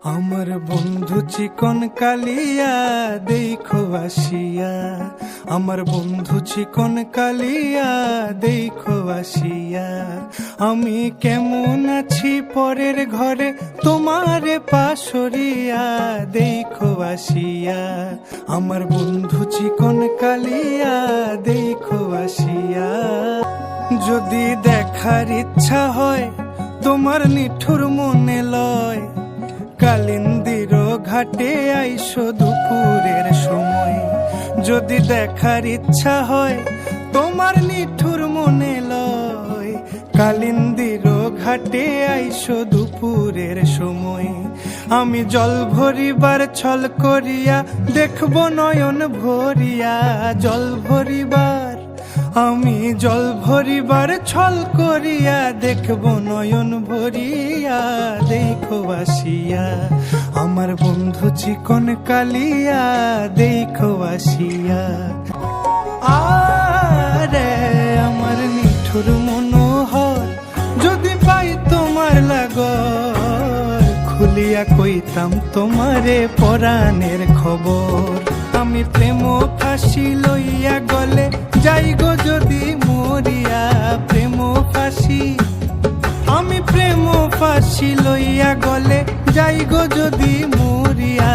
আমার বন্ধু চিকন কালিয়া দেখো আসিয়া, আমার বন্ধু চিকন কালিয়া দেখো আসিয়া। আমি কেমন আছি পরের ঘরে তোমারে পাশরিয়া দেখো আসিয়া। আমার বন্ধু চিকন কালিয়া দেখো আসিয়া। যদি দেখার ইচ্ছা হয় তোমার নিঠুর মনে লয়, কালিন্দির ঘাটে আইসো দুপুরের সময়। যদি দেখার ইচ্ছা হয় তোমার নিঠুর মনে লয়, কালিন্দির ঘাটে আইসো দুপুরের সময়। আমি জল ভরিবার ছল করিয়া দেখবো নয়ন ভরিয়া, জল ভরিবার আমি জল ভরিবার ছল করিয়া দেখবো নয়ন ভরিয়া দেখো আসিয়া। আমার বন্ধু চিকন কালিয়া দেখো আসিয়া। আরে আমার নিঠুর মনোহর যদি পাই তোমার লাগর, খুলিয়া কইতাম তোমারে পরাণের খবর। আমি প্রেম ফাঁসি লইয়া গলে যাই গো যদি মরিয়া, প্রেম ফাঁসি আমি প্রেম ফাঁসি লইয়া গলে যাই গো যদি মরিয়া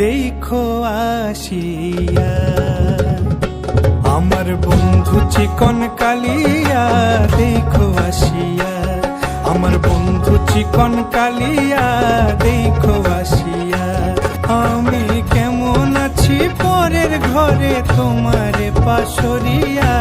দেখো আসিয়া। আমার বন্ধু চিকন কালিয়া দেখো আসিয়া, আমার বন্ধু চিকন কালিয়া দেখো আসিয়া। আমি কেমন আছি পরের ঘরে তোমারে পাশরিয়া